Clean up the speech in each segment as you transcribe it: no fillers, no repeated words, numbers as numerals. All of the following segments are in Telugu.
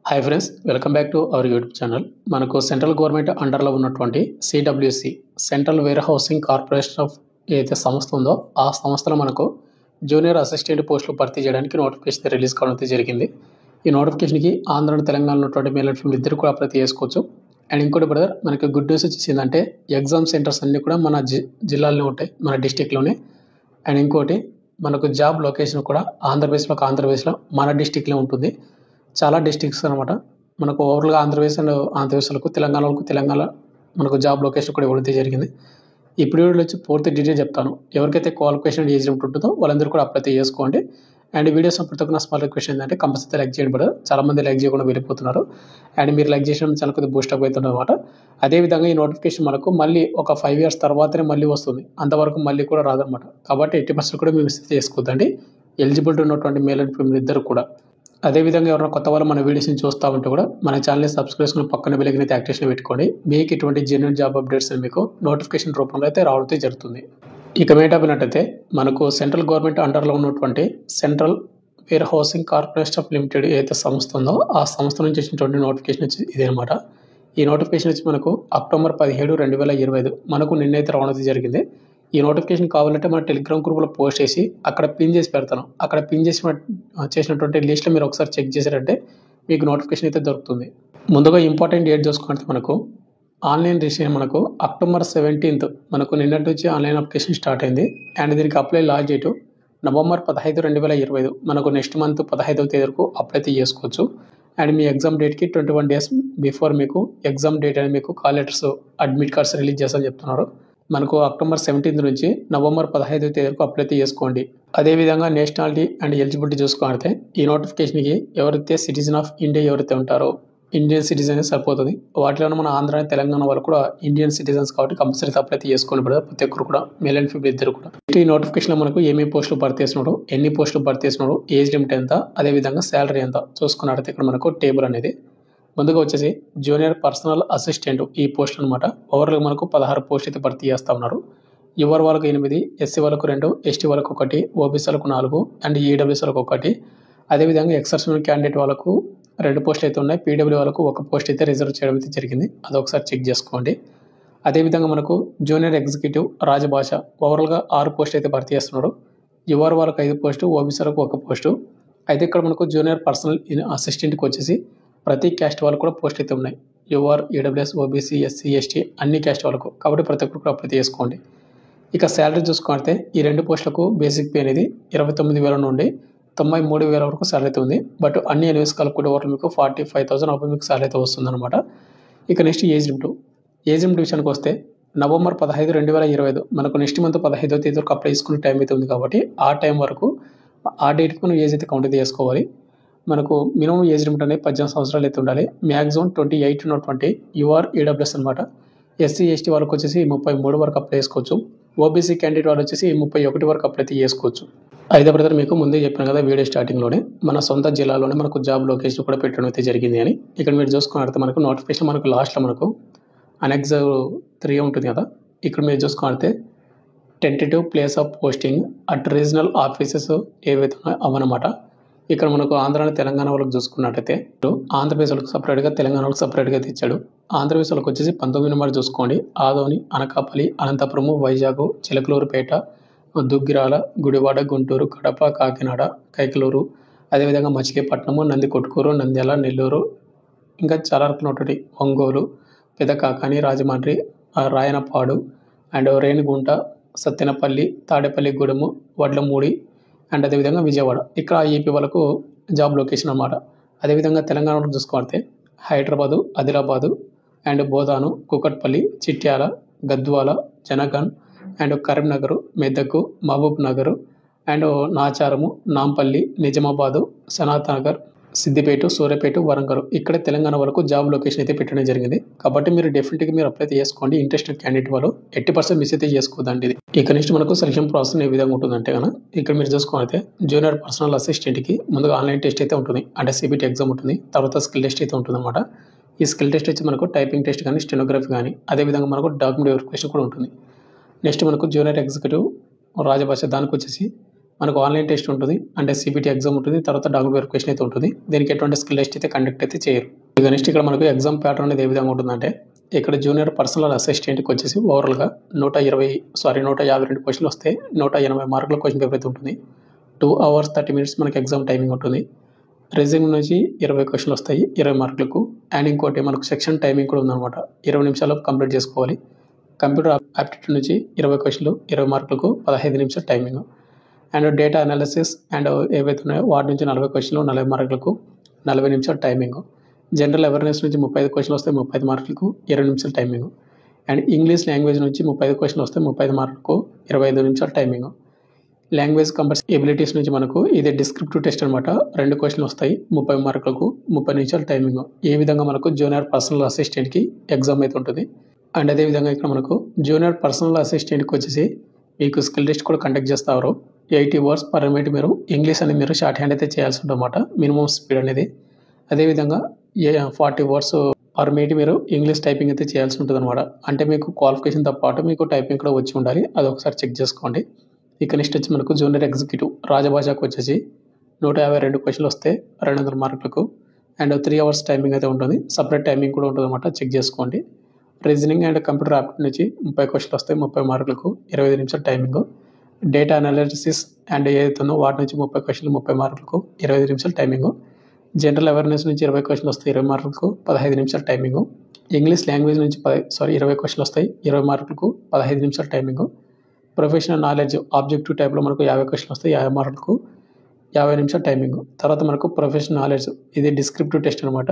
Hi friends, welcome back to our YouTube channel. మనకు సెంట్రల్ గవర్నమెంట్ అండర్లో ఉన్నటువంటి CWC central warehousing corporation of ఏదైతే సంస్థ ఉందో ఆ సంస్థలో మనకు జూనియర్ అసిస్టెంట్ పోస్టులు భర్తీ చేయడానికి నోటిఫికేషన్ రిలీజ్ కావడం అయితే జరిగింది. ఈ నోటిఫికేషన్కి ఆంధ్ర తెలంగాణలో ఉన్నటువంటి మేల్ అండ్ ఫీమేల్ ఇద్దరు కూడా అప్లై చేసుకోవచ్చు. అండ్ ఇంకోటి బ్రదర్, మనకి గుడ్ న్యూస్ వచ్చేసిందంటే ఎగ్జామ్ సెంటర్స్ అన్నీ కూడా మన జిల్లాల్లో ఉంటాయి, మన డిస్టిక్లోనే. అండ్ ఇంకోటి మనకు జాబ్ లొకేషన్ కూడా ఆంధ్రప్రదేశ్లో మన డిస్టిక్లో ఉంటుంది. చాలా డిస్ట్రిక్ట్స్ అనమాట. మనకు ఓవరాల్గా ఆంధ్రప్రదేశ్లకు తెలంగాణ మనకు జాబ్ లొకేషన్ కూడా ఇవ్వడం జరిగింది. ఇప్పుడు వీడియోలో వచ్చి పూర్తి డీటెయిల్ చెప్తాను. ఎవరికైతే క్వాలిఫికేషన్ ఏజ్ లిమిట్ ఉంటుందో వాళ్ళందరూ కూడా అప్లై చేసుకోండి. అండ్ వీడియోస్ ప్రతి ఒక్క స్మాల్ రిక్వెస్ట్ ఏంటంటే కంపల్సరీ లైక్ చేయండి బ్రదర్. చాలామంది లైక్ చేయకుండా వెళ్ళిపోతున్నారు. అండ్ మీరు లైక్ చేసిన చాలా కొద్దిగా బూస్టప్ అవుతుంది అనమాట. అదేవిధంగా ఈ నోటిఫికేషన్ మనకు మళ్ళీ ఒక 5 years తర్వాతనే మళ్ళీ వస్తుంది. అంతవరకు మళ్ళీ కూడా రాదనమాట. కాబట్టి 80% కూడా మీరు మిస్ చేసుకోవద్దండి. ఎలిజిబిలిటీ ఉన్నటువంటి మేల్ అండ్ ఫీమేల్ ఇద్దరు కూడా. అదేవిధంగా ఎవరైనా కొత్త వాళ్ళు మన వీడియోస్ని చూస్తూ ఉంటే కూడా మన ఛానల్ని సబ్స్క్రైబ్ చేసుకుని పక్కన బెల్ అయితే యాక్టివేషన్ పెట్టుకోండి. మీకు ఇటువంటి జెన్యూన్ జాబ్ అప్డేట్స్ మీకు నోటిఫికేషన్ రూపంలో అయితే రావడం జరుగుతుంది. ఇక మేటైనట్టయితే మనకు సెంట్రల్ గవర్నమెంట్ అండర్లో ఉన్నటువంటి central warehousing corporation of limited ఏదైతే సంస్థ ఉందో ఆ సంస్థ నుంచి వచ్చినటువంటి నోటిఫికేషన్ వచ్చి ఇదేనమాట. ఈ నోటిఫికేషన్ వచ్చి మనకు October 17, 2025 మనకు నిన్నైతే రావడం జరిగింది. ఈ నోటిఫికేషన్ కావాలంటే మన టెలిగ్రామ్ గ్రూప్లో పోస్ట్ చేసి అక్కడ పిన్ చేసి పెడతాను. అక్కడ పిన్ చేసినటువంటి లిస్ట్లో మీరు ఒకసారి చెక్ చేశారంటే మీకు నోటిఫికేషన్ అయితే దొరుకుతుంది. ముందుగా ఇంపార్టెంట్ డేట్ చూసుకుంటే మనకు ఆన్లైన్ రిజిస్ట్రేషన్ మనకు October 17 మనకు నిన్నటి నుంచి ఆన్లైన్ అప్లికేషన్ స్టార్ట్ అయింది. అండ్ దీనికి అప్లై లాస్ట్ డేట్ November 15, 2025 మనకు నెక్స్ట్ మంత్ 15వ తేదీ వరకు అప్లై చేసుకోవచ్చు. అండ్ మీ ఎగ్జామ్ డేట్కి 21 days బిఫోర్ మీకు ఎగ్జామ్ డేట్ అని మీకు call letters, admit cards release చేస్తామని చెప్తున్నారు. మనకు October 17 నుంచి November 15వ తేదీ వరకు అప్లై చేసుకోండి. అదేవిధంగా నేషనాలిటీ అండ్ ఎలిజిబిలిటీ చూసుకుంటే ఈ నోటిఫికేషన్కి ఎవరైతే సిటిజన్ ఆఫ్ ఇండియా ఎవరైతే ఉంటారో ఇండియన్ సిటిజన్ సరిపోతుంది. వాటిలో మన ఆంధ్ర తెలంగాణ వాళ్ళు కూడా ఇండియన్ సిటిజన్స్ కాబట్టి కంపల్సరీ అప్లై చేసుకోండి బ్రదర్. ప్రతి ఒక్కరు కూడా మేల్ అండ్ ఫీమేల్ ఇద్దరు కూడా. ఈ నోటిఫికేషన్లో మనకు ఏమేమి పోస్టులు భర్తీ చేస్తున్నాడు, ఎన్ని పోస్టులు భర్తీ చేస్తున్నాడు, ఏజ్ లిమిట్ ఎంత, అదేవిధంగా శాలరీ ఎంత చూసుకున్నట్టయితే ఇక్కడ మనకు టేబుల్ అనేది ముందుగా వచ్చేసి జూనియర్ పర్సనల్ అసిస్టెంట్ ఈ పోస్ట్ అనమాట. ఓవరాల్గా మనకు 16 పోస్ట్ అయితే భర్తీ చేస్తూ ఉన్నారు. యువర్ వాళ్ళకు 8, ఎస్సీ వాళ్ళకు 2, ఎస్టీ వాళ్ళకు 1, ఓబీసీ వాళ్ళకు 4 అండ్ ఈడబ్ల్యూసీ వాళ్ళకు 1. అదేవిధంగా ఎక్సర్సనల్ క్యాండిడేట్ వాళ్ళకు 2 పోస్టులు అయితే ఉన్నాయి. పీడబ్ల్యూ వాళ్ళకు 1 పోస్ట్ అయితే రిజర్వ్ చేయడం అయితే జరిగింది. అదొకసారి చెక్ చేసుకోండి. అదేవిధంగా మనకు జూనియర్ ఎగ్జిక్యూటివ్ రాజభాష ఓవరాల్గా 6 పోస్టులు అయితే భర్తీ చేస్తున్నాడు. యువర్ వాళ్ళకు 5 పోస్టు, ఓబీసీ వాళ్ళకు 1 పోస్టు. అయితే ఇక్కడ మనకు జూనియర్ పర్సనల్ అసిస్టెంట్కి వచ్చేసి ప్రతి క్యాస్ట్ వాళ్ళకు కూడా పోస్ట్ అయితే ఉన్నాయి. Your, EWS, OBC, SC, ST అన్ని క్యాస్ట్ వాళ్ళకు. కాబట్టి ప్రతి ఒక్కరు కూడా అప్లై చేసుకోండి. ఇక శాలరీ చూసుకుంటే ఈ 2 పోస్టులకు బేసిక్ పే అనేది 29,000 నుండి 93,000 వరకు శాలరీ అయితే ఉంది. బట్ అన్ని ఎన్యూస్ కలుపుకుంటే ఓవర్ మీకు 45,000 అప్పుడు మీకు శాలరీ అయితే వస్తుంది అనమాట. ఇక నెక్స్ట్ ఏజ్ లిమిట్ విషయానికి వస్తే November 15, 2025 మనకు నెక్స్ట్ మంత్ 15వ తేదీ వరకు అప్లై చేసుకునే టైం అయితే ఉంది. కాబట్టి ఆ టైం వరకు ఆ డేట్కి మనం ఏజ్ అయితే కౌంట్ చేసుకోవాలి. మనకు మినిమం ఏజ్ లిమిట్ అనేది 18 సంవత్సరాలు అయితే ఉండాలి. మ్యాక్సిమం 28 ఉన్నటువంటి యువర్ ఈడబ్ల్యూఎస్ అనమాట. ఎస్సీ, ఎస్టీ వాళ్ళకి వచ్చేసి 33 వరకు అప్లై చేసుకోవచ్చు. ఓబీసీ క్యాండిడేట్ వాళ్ళు వచ్చేసి 31 వరకు అప్లై చేసుకోవచ్చు. అయితే బ్రదర్ మీకు ముందే చెప్పాను కదా వీడియో స్టార్టింగ్లోనే మన సొంత జిల్లాలోనే మనకు జాబ్ లొకేషన్ కూడా పెట్టడం అయితే జరిగింది అని. ఇక్కడ మీరు చూసుకున్నట్లయితే మనకు నోటిఫికేషన్ మనకు లాస్ట్లో మనకు అనెక్స్ 3 ఉంటుంది కదా. ఇక్కడ మీరు చూసుకున్నట్లయితే tentative place of posting at regional offices ఏవైతే అవన్నమాట. ఇక్కడ మనకు ఆంధ్ర తెలంగాణ వాళ్ళకి చూసుకున్నట్టయితే ఆంధ్రప్రదేశ్ వాళ్ళకి సపరేట్గా, తెలంగాణ వాళ్ళకి సపరేట్గా తెచ్చాడు. ఆంధ్రప్రదేశ్ వాళ్ళకి వచ్చేసి 19 నెంబర్ చూసుకోండి. ఆదోని, అనకాపల్లి, అనంతపురము, వైజాగ్, చిలకలూరుపేట, దుగ్గిరాల, గుడివాడ, గుంటూరు, కడప, కాకినాడ, కైకలూరు, అదేవిధంగా మచిలీపట్నము, నందికొట్కూరు, నంద్యాల, నెల్లూరు, ఇంకా చాలా రకాల ఒంగోలు, పెదకాకాని, రాజమండ్రి, రాయనపాడు అండ్ రేణిగుంట, సత్తెనపల్లి, తాడేపల్లిగూడెము, వడ్లమూడి అండ్ అదేవిధంగా విజయవాడ. ఇక్కడ ఏపీ వాళ్ళకు జాబ్ లొకేషన్ అన్నమాట. అదేవిధంగా తెలంగాణ వాళ్ళకి చూసుకుంటే Hyderabad, Adilabad and Bodhan, Kukatpally, Chityal, Gadwal, Jangaon and Karimnagar, Medak, Mahabubnagar and Nacharam, Nampally, Nizamabad, Sanathnagar, Siddipet, Suryapet, Warangal ఇక్కడ తెలంగాణ వరకు జాబ్ లొకేషన్ అయితే పెట్టడం జరిగింది. కాబట్టి మీరు డెఫినెట్గా మీరు అప్లై చేసుకోండి. ఇంట్రెస్టెడ్ క్యాండిడేట్ వాళ్ళు 80% మిస్ అయితే చేసుకోదండి. ఇక నెక్స్ట్ మనకు సెలక్షన్ ప్రాసెస్ ఏ విధంగా ఉంటుందంటే కనుక ఇక్కడ మీరు చూసుకుంటే జూనియర్ పర్సనల్ అసిస్టెంట్కి ముందుగా ఆన్లైన్ టెస్ట్ అయితే ఉంటుంది. అంటే సిబిటి ఎగ్జామ్ ఉంటుంది. తర్వాత స్కిల్ టెస్ట్ అయితే ఉంటుంది అనమాట. ఈ స్కిల్ టెస్ట్ వచ్చి మనకు టైపింగ్ టెస్ట్ కానీ, స్టెనోగ్రఫీ కానీ, అదేవిధంగా మనకు డాక్యుమెంట్ వెరిఫికేషన్ కూడా ఉంటుంది. నెక్స్ట్ మనకు జూనియర్ ఎగ్జిక్యూటివ్ రాజభాష దానికి వచ్చేసి మనకు ఆన్లైన్ టెస్ట్ ఉంటుంది, అంటే సిబిటి ఎగ్జామ్ ఉంటుంది, తర్వాత డాక్యుమెంట్ వెరిఫికేషన్ అయితే ఉంటుంది. దీనికి ఎటువంటి స్కిల్ టెస్ట్ అయితే కండక్ట్ అయితే చేయరు. ఇక నెక్స్ట్ ఇక్కడ మనకు ఎగ్జామ్ ప్యాటర్న్ అనేది ఏ విధంగా ఉంటుందంటే, ఇక్కడ జూనియర్ పర్సనల్ అసిస్టెంట్కి వచ్చేసి ఓవరాల్గా 152 క్వశ్చన్లు వస్తే 180 మార్కుల క్వశ్చన్ పేపర్ అయితే ఉంటుంది. 2 hours 30 minutes మనకి ఎగ్జామ్ టైమింగ్ ఉంటుంది. రెజ్యూమ్ నుంచి 20 క్వశ్చన్లు వస్తాయి 20 మార్కులకు. అండ్ ఇంకోటి మనకు సెక్షన్ టైమింగ్ కూడా ఉందన్నమాట. 20 నిమిషాల్లో కంప్లీట్ చేసుకోవాలి. కంప్యూటర్ ఆప్టిట్యూడ్ నుంచి 20 క్వశ్చన్లు 20 మార్కులకు 15 నిమిషాల timing. And data analysis and ఏవైతే ఉన్నాయో వాటి నుంచి 40 క్వశ్చన్లు 40 మార్కులకు 40 నిమిషాల టైమింగ్. జనరల్ అవేర్నెస్ నుంచి 35 క్వశ్చన్లు వస్తే 35 మార్కులకు 20 నిమిషాల టైమింగ్. అండ్ ఇంగ్లీష్ లాంగ్వేజ్ నుంచి 35 క్వశ్చన్లు వస్తే 35 మార్కులకు 25 నిమిషాల టైమింగ్. లాంగ్వేజ్ కంపల్సరీ ఎబిలిటీస్ నుంచి మనకు ఇది డిస్క్రిప్టివ్ టెస్ట్ అనమాట. 2 క్వశ్చన్లు వస్తాయి 30 మార్కులకు 30 నిమిషాల టైమింగ్. ఏ విధంగా మనకు జూనియర్ పర్సనల్ అసిస్టెంట్కి ఎగ్జామ్ అయితే ఉంటుంది. అండ్ అదేవిధంగా ఇక్కడ మనకు జూనియర్ పర్సనల్ అసిస్టెంట్కి వచ్చేసి మీకు స్కిల్ టెస్ట్ కూడా కండక్ట్ చేస్తారు. 80 words per minute మీరు ఇంగ్లీష్ అనేది మీరు షార్ట్ హ్యాండ్ అయితే చేయాల్సి ఉంటుందన్నమాట, మినిమం స్పీడ్ అనేది. అదేవిధంగా 40 words per minute మీరు ఇంగ్లీష్ టైపింగ్ అయితే చేయాల్సి ఉంటుంది అనమాట. అంటే మీకు క్వాలిఫికేషన్తో పాటు మీకు టైపింగ్ కూడా వచ్చి ఉండాలి, అది ఒకసారి చెక్ చేసుకోండి. ఇక నెక్స్ట్ వచ్చి మనకు జూనియర్ ఎగ్జిక్యూటివ్ రాజభాషకు వచ్చేసి 152 క్వశ్చన్లు వస్తే 200 మార్కులకు. అండ్ 3 hours టైమింగ్ అయితే ఉంటుంది, సపరేట్ టైమింగ్ కూడా ఉంటుంది అనమాట, చెక్ చేసుకోండి. రీజనింగ్ అండ్ కంప్యూటర్ ఆప్టిట్యూడ్ నుంచి 30 క్వశ్చన్లు వస్తాయి 30 మార్కులకు 25 నిమిషాల టైమింగ్. డేటా అనాలిసిస్ అండ్ ఏదైతే ఉందో వాటి నుంచి 30 క్వశ్చన్లు 30 మార్కులకు 25 నిమిషాల టైమింగ్. జనరల్ అవేర్నెస్ నుంచి 20 క్వశ్చన్లు వస్తాయి 20 మార్కులకు 15 నిమిషాల టైమింగ్. ఇంగ్లీష్ లాంగ్వేజ్ నుంచి 20 క్వశ్చన్లు వస్తాయి 20 మార్కులకు 15 నిమిషాల టైమింగ్. ప్రొఫెషనల్ నాలెడ్జ్ ఆబ్జెక్టివ్ టైప్లో మనకు 50 క్వశ్చన్లు వస్తాయి 50 మార్కులకు 50 నిమిషాల టైమింగ్. తర్వాత మనకు ప్రొఫెషనల్ నాలెడ్జ్ ఇది డిస్క్రిప్టివ్ టెస్ట్ అనమాట.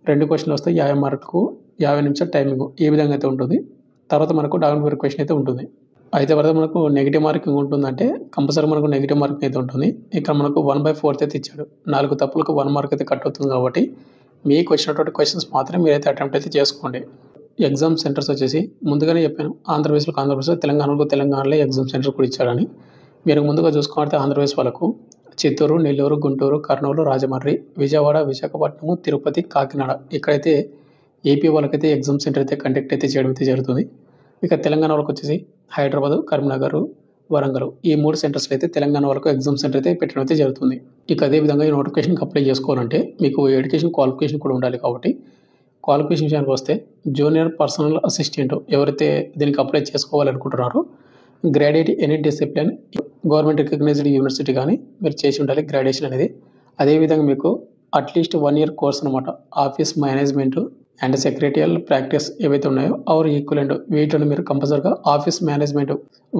2 క్వశ్చన్లు వస్తాయి 50 మార్కులకు 50 నిమిషాల టైమింగ్. ఈ విధంగా అయితే ఉంటుంది. తర్వాత మనకు డాక్యుమెంట్ వెరిఫికేషన్ అయితే ఉంటుంది. అయితే వరకు మనకు నెగిటివ్ మార్కింగ్ ఉంటుందంటే కంపల్సరీ మనకు నెగిటివ్ మార్కింగ్ అయితే ఉంటుంది. ఇక్కడ మనకు 1/4 అయితే ఇచ్చాడు. 4 తప్పులకు 1 మార్క్ అయితే కట్ అవుతుంది కాబట్టి మీకు వచ్చినటువంటి క్వశ్చన్స్ మాత్రమే మీరైతే అటెంప్ట్ అయితే చేసుకోండి. ఎగ్జామ్ సెంటర్స్ వచ్చేసి ముందుగానే చెప్పాను, ఆంధ్రప్రదేశ్లో తెలంగాణలో ఎగ్జామ్ సెంటర్ కూడా ఇచ్చాడని. మీరు ముందుగా చూసుకుంటే ఆంధ్రప్రదేశ్ వాళ్ళకు చిత్తూరు, నెల్లూరు, గుంటూరు, కర్నూలు, రాజమండ్రి, విజయవాడ, విశాఖపట్నము, తిరుపతి, కాకినాడ ఇక్కడైతే ఏపీ వాళ్ళకైతే ఎగ్జామ్ సెంటర్ అయితే కండక్ట్ అయితే చేయడం అయితే జరుగుతుంది. ఇక తెలంగాణ వాళ్ళకి వచ్చేసి హైదరాబాద్, కరీంనగర్, వరంగల్ ఈ 3 సెంటర్స్లో అయితే తెలంగాణ వాళ్ళకు ఎగ్జామ్ సెంటర్ అయితే పెట్టడం అయితే జరుగుతుంది. ఇక అదేవిధంగా ఈ నోటిఫికేషన్కి అప్లై చేసుకోవాలంటే మీకు ఎడ్యుకేషన్ క్వాలిఫికేషన్ కూడా ఉండాలి. కాబట్టి క్వాలిఫికేషన్ విషయానికి వస్తే జూనియర్ పర్సనల్ అసిస్టెంట్ ఎవరైతే దీనికి అప్లై చేసుకోవాలనుకుంటున్నారో graduate any discipline government recognised university కానీ మీరు చేసి ఉండాలి గ్రాడ్యుయేషన్ అనేది. అదేవిధంగా మీకు అట్లీస్ట్ 1 year కోర్స్ అనమాట. Office management and secretarial practice ఏవైతే ఉన్నాయో ఆర్ ఈక్వలెంట్ వీటిని మీరు కంపల్సరిగా ఆఫీస్ మేనేజ్మెంట్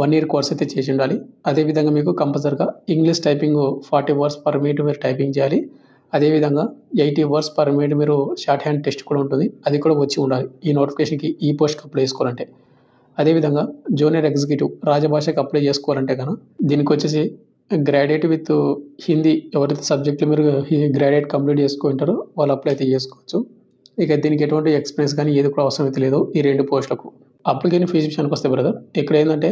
1 year కోర్స్ అయితే చేసి ఉండాలి. అదేవిధంగా మీకు కంపల్సరిగా English typing 40 words per minute మీరు టైపింగ్ చేయాలి. అదేవిధంగా 80 words per minute మీరు షార్ట్ హ్యాండ్ టెస్ట్ కూడా ఉంటుంది, అది కూడా వచ్చి ఉండాలి ఈ నోటిఫికేషన్కి ఈ పోస్ట్కి అప్లై చేసుకోవాలంటే. అదేవిధంగా జూనియర్ ఎగ్జిక్యూటివ్ రాజభాషకి అప్లై చేసుకోవాలంటే కనుక దీనికి వచ్చేసి గ్రాడ్యుయేట్ విత్ హిందీ ఎవరైతే సబ్జెక్టులు మీరు గ్రాడ్యుయేట్ కంప్లీట్ చేసుకుంటారో వాళ్ళు అప్లై అయితే చేసుకోవచ్చు. ఇక దీనికి ఎటువంటి ఎక్స్పీరియన్స్ కానీ ఏది కూడా అవసరం అయితే లేదు ఈ 2 పోస్టులకు. అప్లికేషన్ ఫీజు విషయానికి వస్తే బ్రదర్, ఇక్కడ ఏంటంటే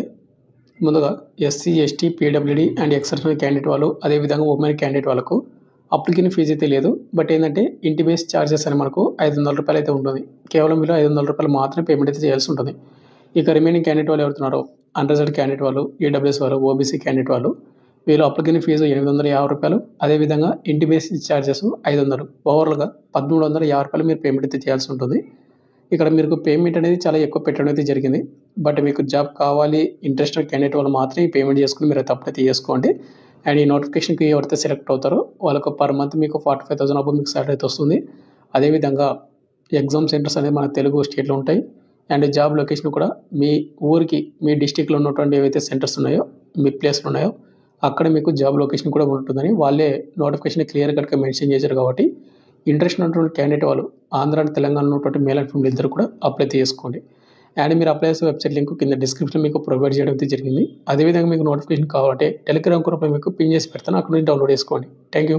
ముందుగా SC, ST, PWD and exceptional candidate వాళ్ళు అదేవిధంగా ఉమెన్ క్యాండిడేట్ వాళ్ళకు అప్లికేషన్ ఫీజు అయితే లేదు. బట్ ఏంటంటే ఇంటి బేస్ ఛార్జెస్ అని మనకు 500 రూపాయలు అయితే ఉంటుంది. కేవలం మీరు 500 రూపాయలు మాత్రమే పేమెంట్ అయితే చేయాల్సి ఉంటుంది. ఇక రిమైనింగ్ క్యాండిడేట్ వాళ్ళు ఎవరుతున్నారో అన్రిజర్వ్డ్ క్యాండిడేట్ వాళ్ళు, ఈడబ్ల్యూఎస్ వాళ్ళు, ఓబీసీ క్యాండిడేట్ వాళ్ళు వీళ్ళు అప్లికేషన్ ఫీజు 850 రూపాయలు. అదేవిధంగా ఇంటి బేస్ ఛార్జెస్ 500, ఓవర్గా 1350 రూపాయలు మీరు పేమెంట్ అయితే చేయాల్సి ఉంటుంది. ఇక్కడ మీకు పేమెంట్ అనేది చాలా ఎక్కువ పెట్టడం అయితే జరిగింది. బట్ మీకు జాబ్ కావాలి ఇంట్రెస్టెడ్ క్యాండిడేట్ వాళ్ళు మాత్రమే పేమెంట్ చేసుకుని మీరు అయితే అప్లై చేసుకోండి. అండ్ ఈ నోటిఫికేషన్కి ఎవరైతే సెలెక్ట్ అవుతారో వాళ్ళకు పర్ మంత్ మీకు 45,000 అబౌవ్ మీకు సాలరీ అయితే వస్తుంది. అదేవిధంగా ఎగ్జామ్ సెంటర్స్ అనేది మన తెలుగు స్టేట్లో ఉంటాయి. అండ్ జాబ్ లొకేషన్ కూడా మీ ఊరికి మీ డిస్టిక్లో ఉన్నటువంటి ఏవైతే సెంటర్స్ ఉన్నాయో మీ ప్లేస్లు ఉన్నాయో అక్కడ మీకు జాబ్ లొకేషన్ కూడా ఉంటుందని వాళ్ళే నోటిఫికేషన్ క్లియర్ కట్గా మెన్షన్ చేశారు. కాబట్టి ఇంట్రెస్ట్ ఉన్నటువంటి క్యాండిడేట్ వాళ్ళు ఆంధ్ర అండ్ తెలంగాణ ఉన్నటువంటి మేల్ అండ్ ఫీమేల్ ఇద్దరు కూడా అప్లై చేసుకోండి. అండ్ మీరు అప్లై చేసే వెబ్సైట్ లింక్ కింద డిస్క్రిప్షన్ మీకు ప్రొవైడ్ చేయడం అయితే జరిగింది. అదేవిధంగా మీకు నోటిఫికేషన్ కావాలంటే టెలిగ్రామ్ గ్రూప్లో మీకు పిన్ చేసి పెడతాను, అక్కడ నుంచి డౌన్లోడ్ చేసుకోండి. Thank you.